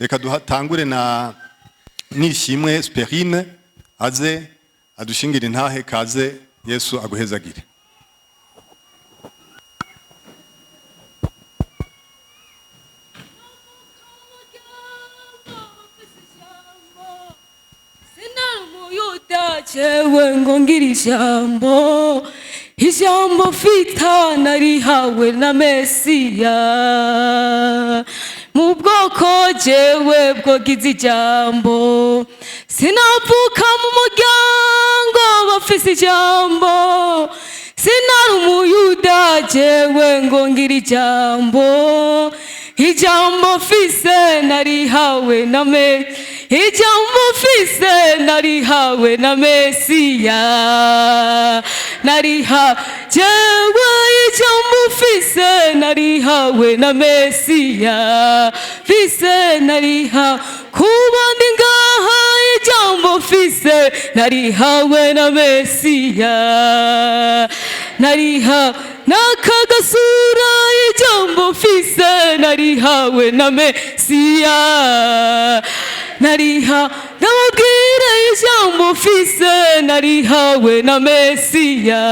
reka duhatangure na Nishimwe Sperine aze adushingira intahe kaze Yesu aguhezagire. Jewe ngongira ijambo fita narihawe na Mesiya mu bwoko jewe bwogize ijambo sinavuka mu muryango bafise ijambo sinari umuyuda jewe ngongira ijambo fise narihawe na Mesiya ijambo fise narihawe na Mesiya nariha jewe ijambo fise narihawe na Mesiya fise nariha kubandi ngaha ijambo fise narihawe na Mesiya nariha nakagasura ijambo fise narihawe na Mesiya nariha nababwira ijambo fise narihawe na Mesiya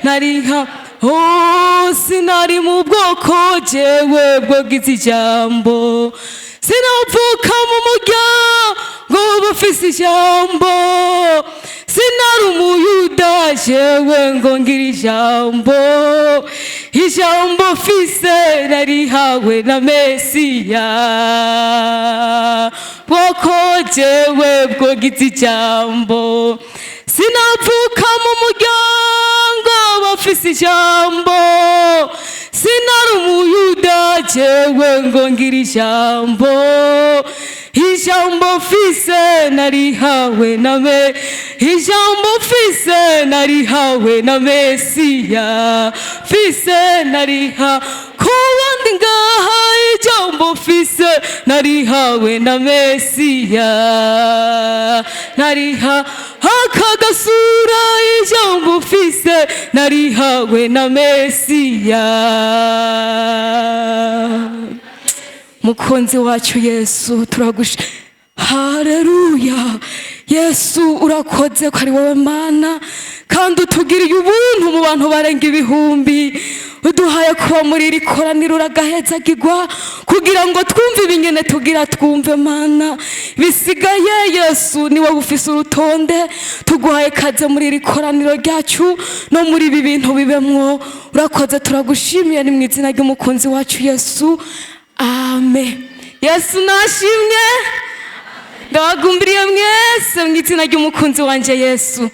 nariha sinari mu bwoko jewe bwogize ijambo sinavuka mu muryango bafise ijambo sinari umuyuda jewe ngongira ijambo fise narihawe na Mesiya bwoko jewe bwogize ijambo sinavuka mu muryango bafise ijambo sinari umuyuda jewe ngongira ijambo fise narihawe na ijambo fise narihawe na Mesiya fise nariha kubandi ngaha ijambo fise narihawe na Mesiya nariha akagasura ijambo fise narihawe na Mesiya. Mukunzi wacu Yesu turagusha haleluya Yesu urakoze ko ari wowe Mana kandi utugiriye ubuntu mu bantu barenga ibihumbi uduhaye kuba muri iri koraniro uragahezagirwa kugira ngo twumve ibingene tugira twumve Mana bisigaye Yesu ni wowe ufise urutonde tuguhaye kaze muri iri koraniro ryacu no muri ibi bintu bibemwo urakoze turagushimiye ni mu izina ry'umukunzi wacu Yesu amen. Yesu nashimye ndabagumbiriye mwese mu izina ry'umukunzi wanje Yesu.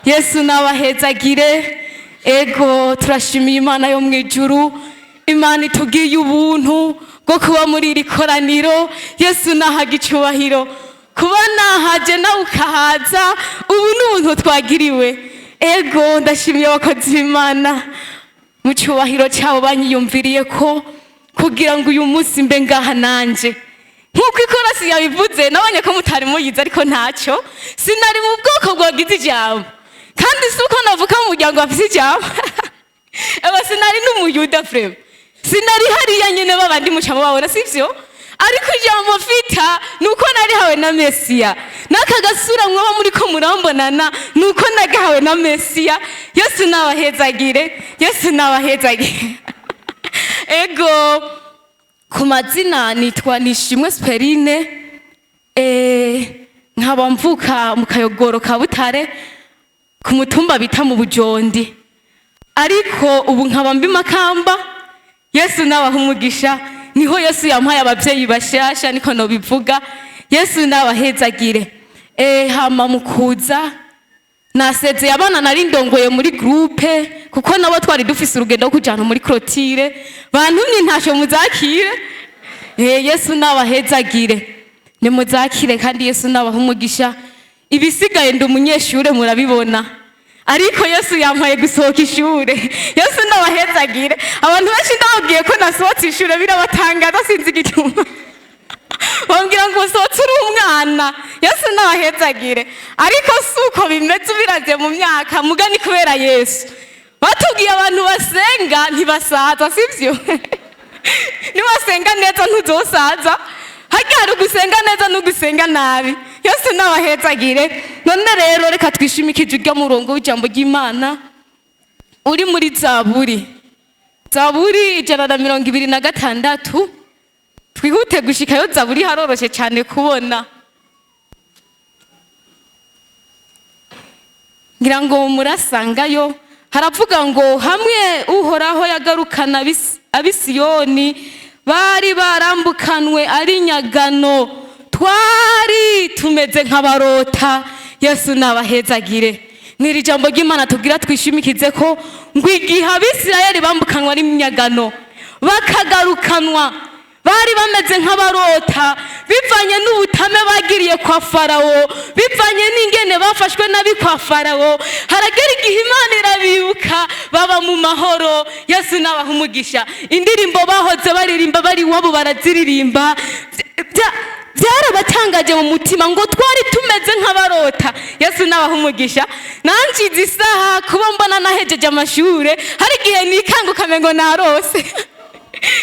Yesu nabahezagire ego turashimiye Imana yo mwijuru Imana itugiye ubuntu bwo kuba muri iri koraniro Yesu nahaga icubahiro kuba nahaje nawe ukahaza ubu n'ubuntu twagiriwe ego ndashimiye abakozi b'Imana mu cubahiro cyabo banyiyumviriye ko kugira ngo uyu munsi mbe ngaha nanje nkuko ikorasi yabivuze nabonye ko mutari muyize ariko ntacyo sinari mu bwoko bwogize ijambo kandi suko navuka mu muryango bafise ijambo aba sinari n'umuyuda frema sinari hariya nyene babandi mucamo babona sivyo ariko ijambo fita nuko nari hawe na Mesiya nakagasura mwaba muri ko murambonana nuko nagahawe na Mesiya Yesu nabahezagire ego ku mazina nitwa Nishimwe Sperine nkaba mvuka mu Kayogoro ka Butare ku mutumba bita mu Bujondi ariko ubu nkaba mbi Makamba Yesu nabaha umugisha niho Yesu yampaye abavyeyi bashasha niko no bivuga Yesu nabahezagire hama mukuza nasezeye abana nari ndongoye muri groupe kuko nabo twari dufise urugendo kujana muri clôture bantumye ntasho muzakire Yesu nabahezagire ni muzakire kandi Yesu nabaha umugisha ibisigaye ndi umunyeshure murabibona ariko Yesu yampaye gusohoka ishure Yesu nabahezagire abantu benshi ndababwiye ko nasohotse ishure birabatangaza sinzi igituma bambwira ngo usohotse uri umwana Yesu nabahezagire ariko suko bimeze biraze mu myaka mugani kubera Yesu batubwiye abantu basenga ntibasaza sivyo niwasenga neza ntuzosaza harya hari ugusenga neza n'ugusenga nabi. Yesu nabahezagire. None rero reka twishimikije urya murongo w'ijambo ry'Imana uri muri Zaburi 126. Twihute gushikayo. Zaburi haroroshe cyane kubona, ngira ngo murasangayo. Haravuga ngo hamwe Uhoraho yagarukana abisiyoni bari barambukanwe ari nyagano, twari tumeze nk'abarota. Yesu nabahezagire. Niri jambo ry'Imana tugira twishimikize ko ngo igihe Abisirayeli bambukanwa ari nyagano bakagarukanwa bari bameze nk'abarota, bivanye n'ubutame bagiriye kwa Farawo, bivanye n'ingene bafashwe nabi kwa Farawo. Haragera igihe Imana irabibuka baba mu mahoro. Yesu nabaha umugisha. Indirimbo bahoze baririmba bari wabo baraziririmba, byarabatangaje mu mutima ngo twari tumeze nk'abarota. Yesu nabaha umugisha. Nanjize isaha kuba mbona nahejeje amashure, hari igihe nikanguka mengo narose.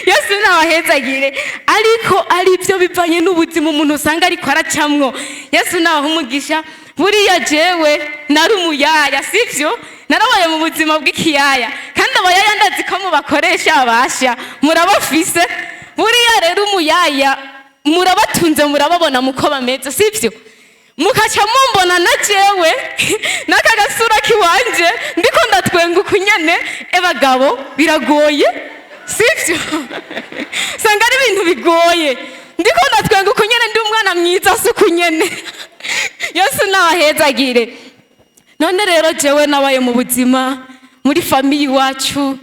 Yesu nabahezagire. Ariko ari byo bivanye n'ubuzima umuntu usanga ariko aracamwo. Yesu nabaha umugisha. Buriya jewe nari umuyaya, sivyo? Narabaye mu buzima bw'ikiyaya, kandi abayaya ndazi ko mubakoresha abasha murabafise. Buriya rero umuyaya murabatunze, murababona muko bameze, sivyo? Mukaca mumbona na jewe n'akagasura kiwanje ndiko ndatwenguka nyene. Bagabo biragoye, sivyo? Sanga ari ibintu bigoye, ndiko ndatwenguka nyene ndi umwana mwiza suku nyene. Yesu nabahezagire. None rero jewe nabaye mu buzima muri family wacu,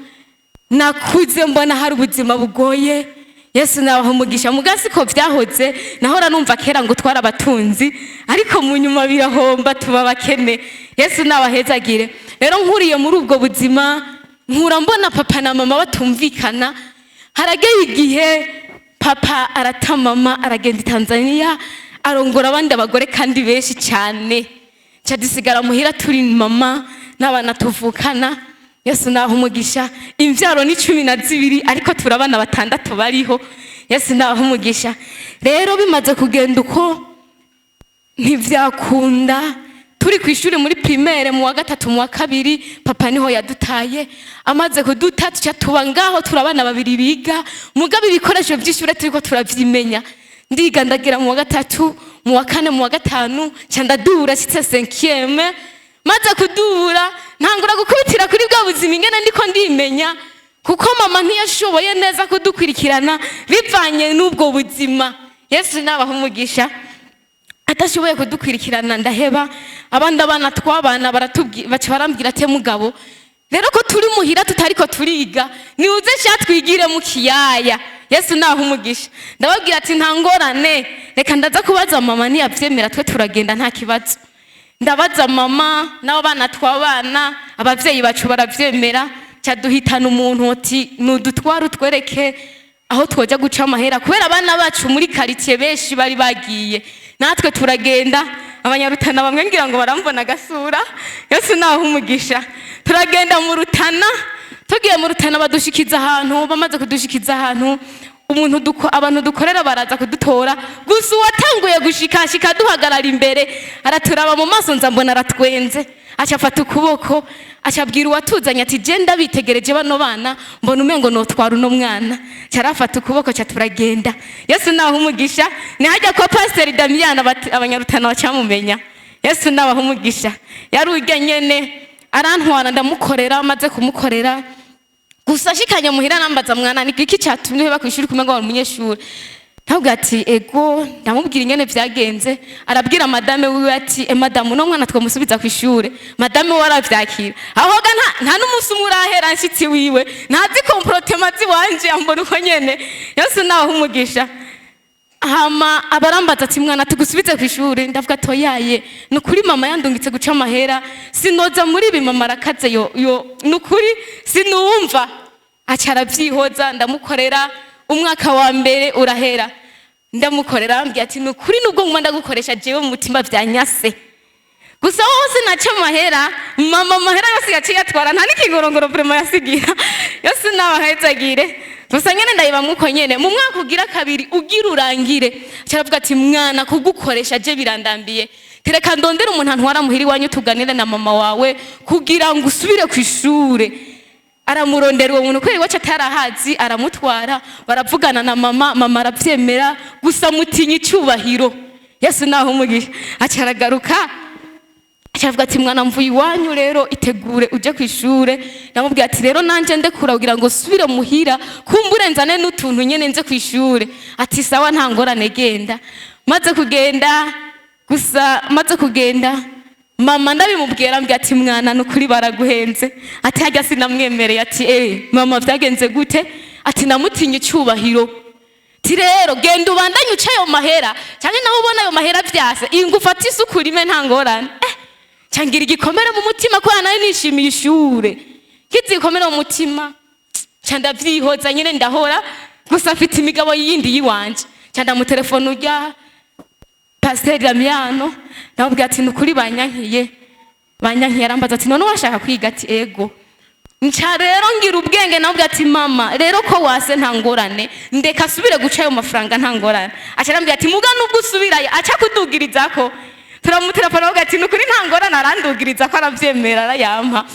nakuze mbona hari ubuzima bugoye. Yesu nabaha umugisha. Mugasi ko byahoze nahora numva kera ngo twarabatunzi, ariko mu nyuma birahomba tuba bakene. Yesu nabahezagire. Rero nkuriye muri ubwo buzima nkura mbona papa na mama batumvikana. Harageye igihe papa arata mama aragenda Tanzania arongora abandi abagore kandi benshi cyane, cyadusigara muhira turi mama n'abana tuvukana. Yesu nabaha umugisha. Imvyaro ni 12 ariko turabana 6 bariho. Yesu nabaha umugisha. Rero bimaze kugenda uko ntivyakunda, turi kwishuri muri primaire mu wa 3 mu wa 2 papa niho yadutaye. Amaze kuduta tuca tuba ngaho turabana 2 biga, mugabe ibikoresho by'ishure turiko turavyimenya. Ndiga ndagira mu wa 3 mu wa 4 mu wa 5 cyandadura cyitse 5e. Maze kudura ntangura gukubitira kuri bwa buzima ingene ndiko ndimenya, kuko mama ntiyashoboye neza kudukurikirana bivanye n'ubwo buzima. Yesu nabaha umugisha. Atashoboye kudukurikirana ndaheba. Abandi abana twabana barambwira ate mugabo rero ko turi muhira tutariko turiga niuze cyatwigire mu kiyaya. Yesu nabaha umugisha. Ndababwira ati ntangorane, reka ndaza kubaza mama niyavyemera twe turagenda nta kibazo. Ndabaza mama nabo bana twabana, abavyeyi bacu baravyemera. Cyaduhitana umuntu oti nudutwara utwereke aho twoja guca amahera, kubera abana bacu muri quartier benshi bari bagiye. Natwe turagenda, abanyarutana bamwe ngira ngo barambona gasura. Yesu nabaha umugisha. Turagenda mu Rutana, tugiye mu Rutana badushikiza ahantu. Bamaze kudushikiza ahantu, abantu dukorera baraza kudutora. Gusa watanguye gushikashika duhagarara imbere araturaba mu maso, nza mbona aratwenze. Acafata ukuboko acabwira uwatuzanye ati je ndabitegereje bano bana mbona umengo notwara uno mwana. Carafata ukuboko turagenda. Yesu nabaha umugisha. Ni hajya kwa Pastor Damian abanyarutana bacamumenya. Yesu nabaha umugisha. Yarujya nyene arantwara ndamukorera. Amaze kumukorera gusa shikanye muhira nambaza mwana ni iki cyatumye heba kwishuri kumengo wa munyeshuri. Ntabwo ati ego, ndamubwira ingene vyagenze. Arabwira madame wiwe ati madame no mwana twamusubiza kwishuri. Madame waravyakira. Ahoga nta n'umunsi umurahera nshitsi wiwe, ntazi comportement wanje ambona uko nyene. Yesu nabaha umugisha. Hama abarambaza ati mwana tugusubize kwishuri. Ndavuga to yaye nukuri mama yandungitse guca amahera, sinoza muri ibi mama arakaze yo nukuri sinumva. Acara vyihoza ndamukorera. Umwaka wa mbere urahera ndamukorera, ambye ati nukuri nubwo ngumanda gukoresha jewe mu mutima vyanyase. Gusa wose naca amahera, mama amahera yose yaciye atwara, nta n'ikigorongoro vraiment yasigira. Yesu nabahezagire. gusa nyene ndayibamwe uko nyene mu mwaka ugira kabiri ugira urangire cyaravuga ati mwana kugukoresha je birandambiye tereka ndondera umuntu antwara muhiri wanyu tuganire na mama wawe kugira ngo usubire ku ishure. Aramurondera uwo muntu kweri wacu atarahazi aramutwara baravugana na mama aravyemera gusa mutinyi cyubahiro. Yesu naho umugisha acaragaruka acavuga ati mwana mvuye iwanyu rero itegure uje ku ishure. Namubwiye ati rero nanje ndekura kugira ngo subire muhira kumbure nzane n'utuntu nyene nze ku ishure. Ati sawa nta ngorane genda. Maze kugenda mama ndabimubwira ambye ati mwana nukuri baraguhenze. Ati hajya sinamwemereye. Ati mama vyagenze gute? Ati namutinye cyubahiro. Ti rero genda ubandanye ucayo mahera cyane naho ubona ayo mahera vyase ingufata isuku rime nta ngorane. Changira igikomere mu mutima ko nayo nishimiye ishure. Kizikomere mu mutima cyanda vyihoza nyene ndahora gusa afite imigabo yindi yiwanje. Cyanda mu telefone urya Pastor Damiano ndabwira ati nukuri banyankiye arambaza ati none washaka kwiga? Ati ego. Nca rero ngira ubwenge nabwira ati mama rero ko wase nta ngorane ndeka subire guca ayo mafaranga nta ngorane. Acarambwira ati muga nubwo usubirayo aca kudugirizako. Turamutelefona avuga ati nukuri nta ngorane arandugiriza ko aravyemera arayampa.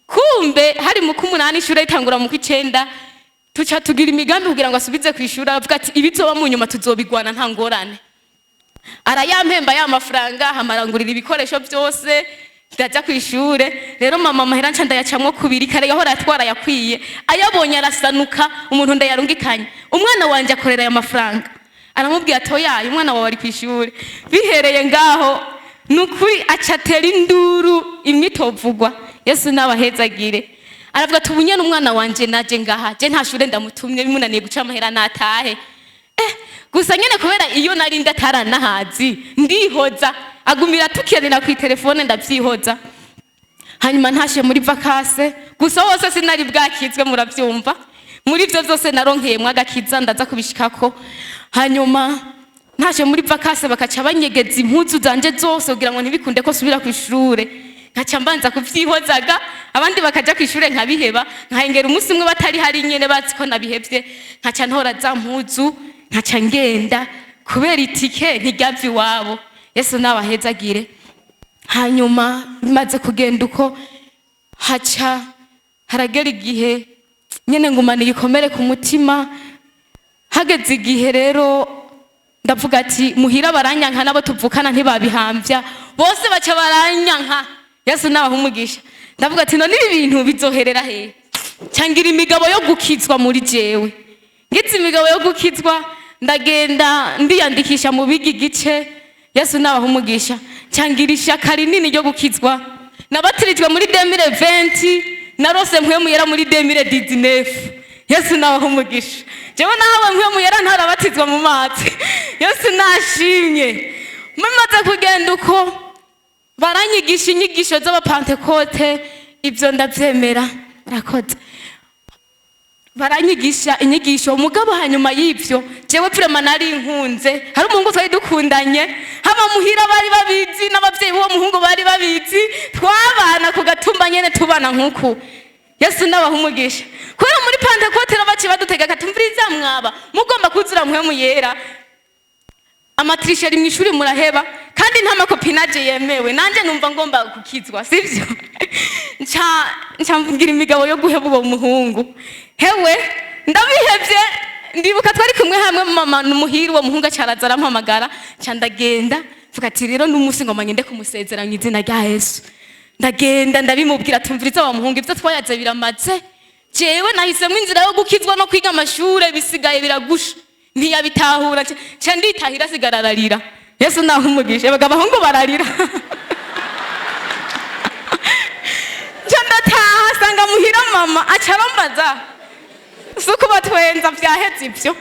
Kumbe hari mu kumunani ishure itangura mu kw'icenda tuca tugira imigambi kugira ngo asubize ku ishure. Avuga ati ibizoba mu nyuma tuzobigwana nta ngorane. Arayampemba ya mafaranga hamarangurira ibikoresho byose ndaja ku ishure. Rero mama mahera nca ndayacamwo kubiri kare yahora atwara yakwiye ayabonye arasanuka umuntu ndayarungikanye umwana wanje akorera ya mafaranga. Aramubwiye atoya umwana wawe ari ku ishure. Bihereye ngaho nukuri acatera induru imwitovugwa. Yesu nabahezagire. Aravuga ati ubunye n'umwana wanje naje ngaha je nta shure ndamutumye bimunaniye guca amahera natahe. Gusa nyene kubera iyo nari ndataranahazi ndihoza agumira tukenera ku telefone ndavyihoza. Hanyuma ntashe muri vacances gusa hose sinari bwakizwe muravyumva. Muri byo byose naronkeyemwe agakiza ndaza kubishikako. Hanyuma ntashe muri vacances bakaca banyegeza impuzu zanje zose kugira ngo ntibikunde ko subira ku ishure. Nkaca mbanza kuvyihozaga abandi bakaja ku ishure nkabiheba nkahengera umunsi umwe batari hari nyene bazi ko nabihevye nkaca ntora za mpuzu nkaca ngenda kubera itike ntiryavye iwabo. Yesu nabahezagire. Hanyuma bimaze kugenda uko haca haragera igihe nyene ngumana igikomere ku mutima. Hageze igihe rero ndavuga ati muhira baranyanka nabo tuvukana ntibabihambya bose baca baranyanka. Yesu nabahumugisha. Ndavuga ati none ibi bintu bizoherera he? Cangira imigabo yo gukizwa muri jewe. Ngize imigabo yo gukizwa ndagenda ndiyandikisha mu bigi gice. Yesu nabahumugisha. Cangira ishaka rinini ryo gukizwa. Nabatirijwe muri 2020 narose mpwemu yera muri 2019. Yesu nabahumugisha. Jewe nahawe mpwemu yera ntarabatizwa mu mazi. Yesu nashimye. Mumaze kugenda uko baranyigisha inyigisho z'abapantekote ibyo ndavyemera rakoze. Baranyigisha inyigisho umugabo hanyuma y'ivyo jewe vraiment nari inkunze. Hari umuhungu twari dukundanye haba muhira bari babizi n'abavyeyi b'uwo muhungu bari babizi twabana ku gatumba nyene tubana nkuku. Yesu nabahumugisha. Kubera muri pantekote baci badutega katumviriza mwaba mugomba kuzura mpwemu yera. Amatrisheri mwishuri muraheba kandi nta makopinaje yemewe nanje numva ngomba gukizwa sivyo. Nca mvugira imigabo yo guheba uwo muhungu. Hewe ndabihevye ndibuka twari kumwe hamwe mama n'umuhiri wo muhungu acaraza arampamagara nca ndagenda vuga ati rero n'umusi ngoma ngende kumusezera mu izina rya Yesu. Ndagenda ndabimubwira tumviriza wa muhungu ivyo twayaze biramaze. Jewe nahisemo inzira yo gukizwa no kwiga amashure bisigaye biragusha. Ntiyabitahura nca nditahira sigarararira. Yesu nahumugisha abahungu bararira. Nca ndataha sanga muhira mama acarombaza suko batwenza vyaheze ivyo.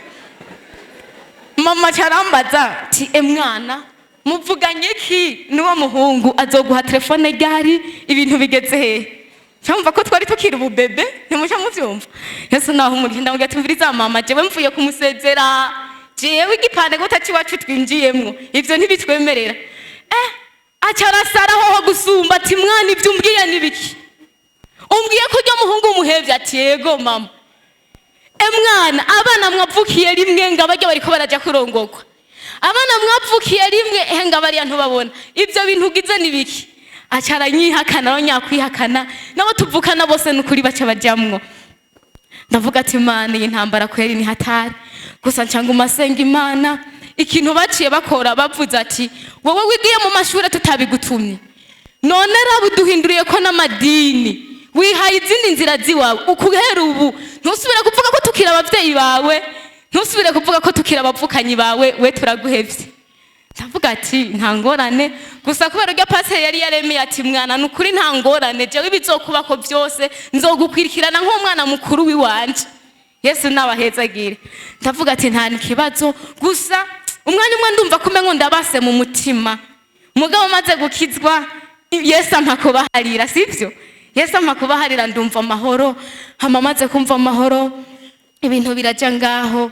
Mama acarambaza ti mwana muvuganye ki n'uwo muhungu azoguha telefone ryari ibintu bigeze he? Cyumva ko twari tukiri ububebe ntimusha muvyumva. Yesu nahumugisha ndamubwira tumviriza mama jewe mvuye kumusezera jewe igipande gutaci wacu twinjiyemwo ivyo ntibitwemerera. Acarasara ho gusumba ati mwana ivyo umbwiye nibiki? Umbwiye ko ryo muhungu umuhevye? Ati yego mama. mwana abana mwavukiye rimwe ngo abajya bariko baraja kurongorwa, abana mwavukiye rimwe ngo abariya ntubabona, ibyo bintu ugize ni biki? Acara nyihakana no nyakwihakana, nabo tuvukana bose n'ukuri baca bajamwo. Ndavuga ati Imana iyi ntambara kweri ni hatari, gusa ncanga umasenga Imana ikintu baciye bakora bavuze ati wowe wigiye mu mashuri tutabigutumye, none rabo duhinduriye ko n'amadini wihaye izindi nzira ziwawe, ukuhera ubu ntusubire kuvuga ko tukira abavyeyi bawe, ntusubire kuvuga ko tukira abavukanyi bawe, we turaguhevye. Ndavuga ati nta ngorane, gusa kubera urya paseri yari yaremeye ati mwana nukuri nta ngorane, jewe ibizokubako byose nzogukwirikirana nk'umwana mukuru wiwanje. Yesu nabahezagire. Ndavuga ati nta nikibazo, gusa umwanya umwe ndumva kumengo ndabase mu mutima, mugabo maze gukizwa Yesu ampa kubaharira, sivyo? Yesu ampa kubaharira ndumva amahoro, hama maze kumva amahoro ibintu biraja ngaho.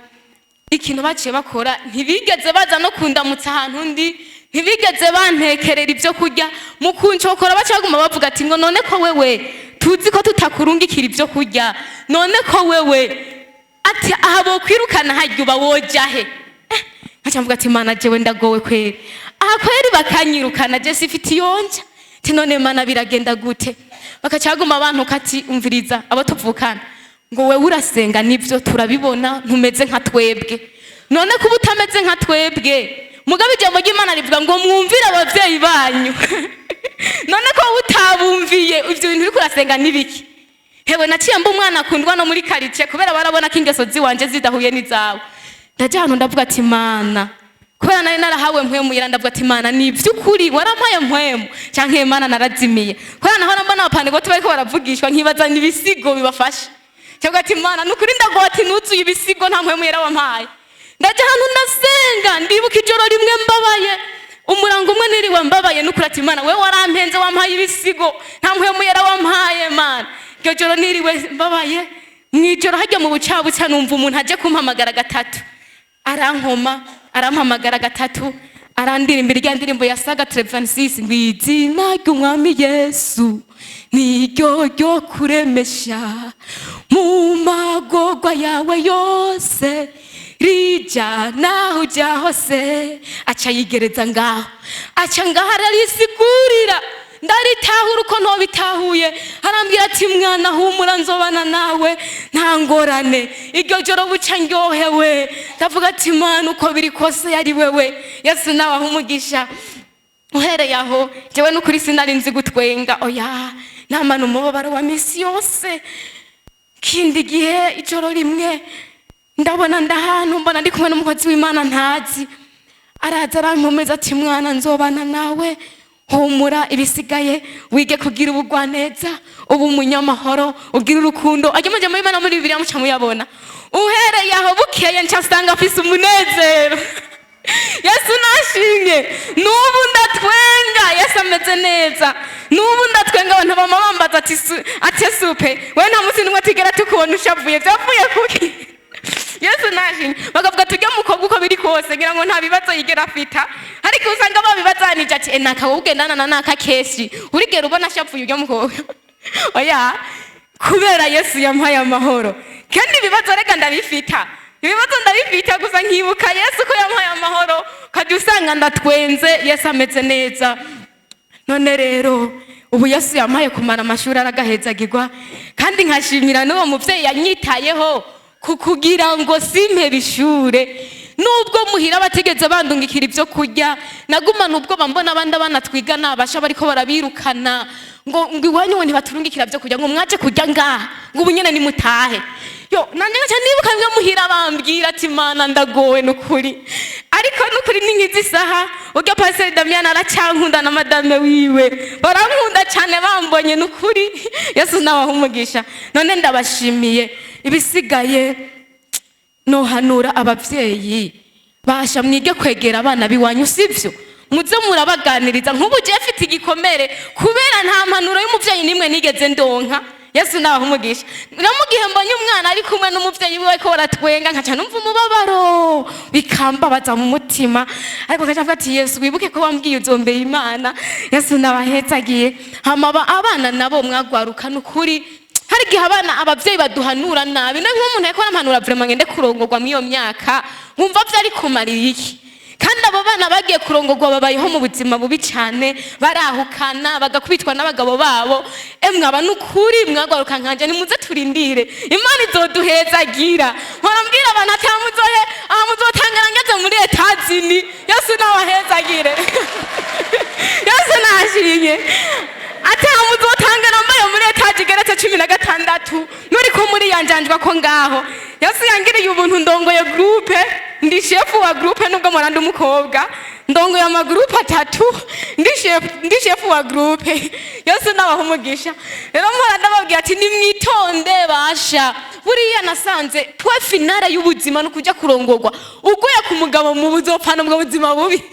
Ikintu baciye bakora ntibigeze baza no kundamutsa ahantu ndi, ntibigeze bantekerera ibyo kurya, mu kunshokora bacaguma bavuga ati ngo none ko wewe tuzi ko tutakurungikira ibyo kurya, none ko wewe ati aha bokwirukana harya uba wojahe? Nkaca mvuga ati Imana jewe ndagowe kweri, aha kweri bakanyirukana je sifite yonja, ati none Imana biragenda gute? Bakacaguma abantu kati umviriza abo tuvukana ngo wewe urasenga nivyo turabibona ntumeze nka twebwe, none kuba utameze nka twebwe mugabe ijambo ry'Imana rivuga ngo mwumvire abavyeyi banyu none ko utabumviye ivyo bintu uriko urasenga nibiki? Hewe naciye mba umwana akundwa no muri karice kubera barabona ko ingeso ziwanje zidahuye n'izawe. Ndaja hano ndavuga ati Imana kubera nari narahawe mpwemu yera, ndavuga ati Imana ni vy'ukuri warampaye mpwemu canke Imana narazimiye? Kubera naho mbona abapanegoti bariko baravugishwa nkibaza n'ibisigo bibafasha, cyangwa ati Imana nukuri ndagowe ati nuzuye ibisigo nta mpwemu yera wampaye. Ndaja hano ndasenga ndibuka ijoro rimwe mbabaye, umurango umwe niriwe mbabaye nukuri ati Imana wewe warampenze wampaye ibisigo nta mpwemu yera wampaye Imana. Iryo joro niriwe mbabaye, mwijoro hajya mu bucabuca numva umuntu aje kumpamagara gatatu, arankoma arampamagara gatatu, arandirimbira irya ndirimbo ya Saga 26 ngo izina ry'Umwami Yesu niryo ryo kuremesha mu magorwa yawe yose rija naho ujya hose. Aca yigereza ngaho, aca ngaho ararisigurira, ndaritahura uko ntobitahuye, arambwira ati mwana humura nzobana nawe nta ngorane. Iryo joro buca ndyohewe, ndavuga ati Imana uko biri kose yari wewe. Yesu nawe ahumugisha. Uhereye aho jewe n'ukuri sinari nzi gutwenga, oya namana umubabaro wa misi yose. Kindi gihe ijoro rimwe ndabona ndahantu mbona ndi kumwe n'umukozi w'Imana ntazi, araza arampumeza ati mwana nzobana nawe, humura ibisigaye wige kugira ubugwaneza, ubu umunyamahoro, ugira urukundo. Ajya muri Imana muri Bibiliya muca muyabona. Uhereye aho bukeye ncasanga afise umunezero. Yesu nashimye, nubu ndatwenga, Yesu ameze neza, nubu ndatwenga. Abantu bama bambaza ati supe we nta musi nimwe tigera tukubona ushavuye, byavuye kuki? Yesu nashimye. Bakavuga tujya mukobwa uko biri kose ngira ngo nta bibazo yigera afita, ariko usanga babibazanije ati naka ugendana na naka kesi urigera ubona ashavuye ujya mukobwa. Oya kubera Yesu yampaye amahoro, kandi ibibazo reka ndabifita, ibibazo ndabifita, gusa nkibuka Yesu ko yampaye amahoro, kandi usanga ndatwenze, Yesu ameze neza. None rero ubu Yesu yampaye kumara amashuri aragahezagirwa, kandi nkashimira n'uwo muvyeyi yanyitayeho kukugira ngo simpe bishure. Nubwo muhira batigeze bandungikira ibyo kurya, nagumana ubwoba mbona abandi abana twigana basha bariko barabirukana ngo iwanyu ngo ntibaturungikira byo kurya, ngo mwaje kurya ngaha ngo ubu nyene nimutahe. Yo nanje ngaca nibuka bimwe muhira bambwira ati Imana ndagowe n'ukuri, ariko n'ukuri ni nkizi saha urya Pastor Damien aracankunda na madame wiwe barankunda cyane bambonye n'ukuri. Yesu nawe ahumugisha. None ndabashimiye. Ibisigaye no hanura abavyeyi basha mwige kwegera abana biwanyu, sivyo? Muze murabaganiriza. Nk'ubu je afite igikomere kubera nta mpanuro y'umuvyeyi nimwe nigeze ndonka. Yesu nawe ahumugisha. Namugihe mbonye umwana ari kumwe n'umuvyeyi wiwe ko baratwenga, nkaca numva umubabaro bikambabaza mu mutima, ariko nkaca mvuga ati Yesu wibuke ko wambwiye uzombeye Imana. Yesu nawe ahezagiye. Hama abana nabo mwagwaruka n'ukuri hari igihe abavyeyi baduhanura nabi nk'umuntu yariko arampanura vraiment ngende kurongorwa mw'iyo myaka wumva vyari kumarira iki kandi abo bana bagiye kurongorwa babayeho mu buzima bubi cyane barahukana bagakubitwa n'abagabo babo emwe aba n'ukuri mwagaruka nkanje nimuze turindire Imana izoduhezagira murambwira abantu ati muzotangana ngeze muri etazini Yesu nawahezagire Yesu nashimye ati muzotangana mbaye muri etaji geretse 16 nuri ko muri yanjanjwa ko ngaho Yesu yangiriye ubuntu ndongoye groupe ndi chef wa groupe nubwo muranda umukobwa ndongoye ama groupe 3 ndi chef wa groupe Yesu nabahumugisha rero muranda babwiye ati nimwitonde basha buriya nasanze twe finale y'ubuzima no kujya kurongorwa uguye ku mugabo mu buzopfana ubwo buzima bubi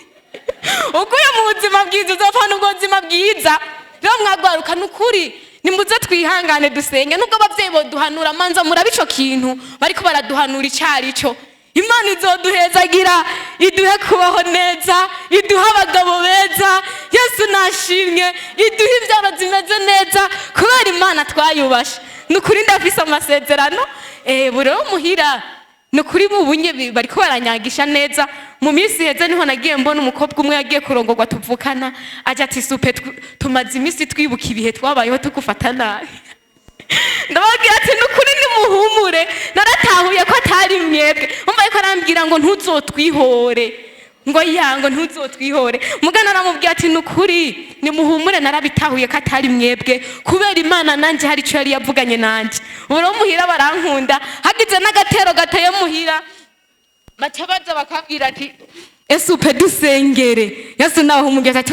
uguye mu buzima bwiza uzopfana ubwo buzima bwiza rero mwagwaruka n'ukuri nimuze twihangane dusenge nubwo abavyeyi boduhanura manza murabico kintu bariko baraduhanura icarico Imana izoduhezagira iduhe kubaho neza iduha abagabo beza Yesu nashimye iduhe ivyaro zimeze neza kubera Imana twayubasha nukuri ndafise amasezerano burero muhira nukuri bubunye bariko baranyagisha neza mu minsi heze niho nagiye mbona umukobwa umwe yagiye kurongorwa tuvukana aje ati supe tumaze imisi twibuka ibihe twabayeho tukufata nabi ndabagira ati nukuri nimuhumure naratahuye ko atari mwebwe umva yuko arambwira ngo ntuzotwihore ngo yango ntuzotwihore mugana naramubwiye ati nukuri nimuhumure narabitahuye ko atari mwebwe kubera Imana nanje hari cyo yari yavuganye nanje uburo muhira barankunda hagize n'agatero gateye muhira bacabaza bakabwira ati Esupe dusengere Yesu naho umugeza ati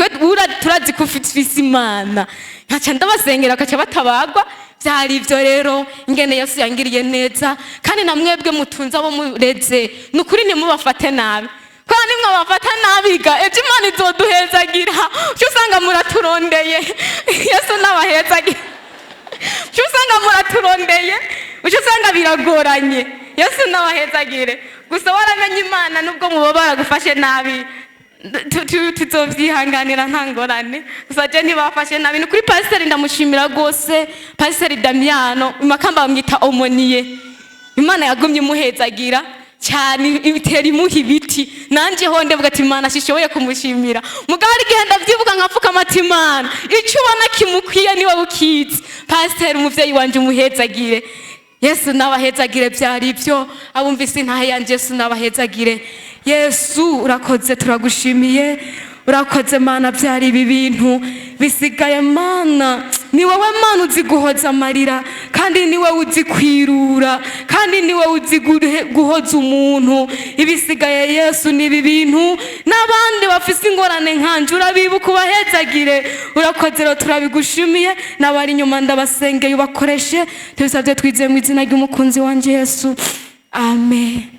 turazi kufitfisa Imana nkaca ndabasengera kaca batabagwa byari ivyo rero ingene Yesu yangiriye neza kandi namwebwe mutunza abo mureze nukuri ntimubafate nabi kandi nimwe bafata nabiga Imana izoduhezagira cyo usanga muraturondeye Yesu nabahezagira cyo usanga muraturondeye cyo usanga biragoranye Yesu nabahezagire gusa waramenye Imana nubwo mubo baragufashe nabi tuzovyihanganira ntangorane gusa je ntibafashe nabi ni kuri pasiteri ndamushimira gose pasiteri Damiano imakamba bamwita omoniye Imana yagumye imuhezagira cyane ibitera imuha ibiti nanje ho ndevuga ati Imana shishoboye kumushimira mugari igihe ndavyivuga nkafuka amati Imana icyo ubona kimukwiye niwe bukizi pasiteri umuvyeyi wanje umuhezagire Yesu nabahezagire byari ibyo abumvise intahe yanje Yesu nabahezagire Yesu urakoze turagushimiye urakoze Mana byari ibi bintu bisigaye Mana ni wowe Mana uzi guhoza amarira kandi ni wowe uzi kwirura kandi ni wowe uzi guhoza umuntu ibisigaye Yesu ni ibi bintu n'abandi bafise ingorane nkanje urabibuka ubahezagire urakoze rero turabigushimiye n'abari inyuma ndabasengeye ubakoreshe tubisabye twizeye mu izina ry'umukunzi wanje Yesu amen.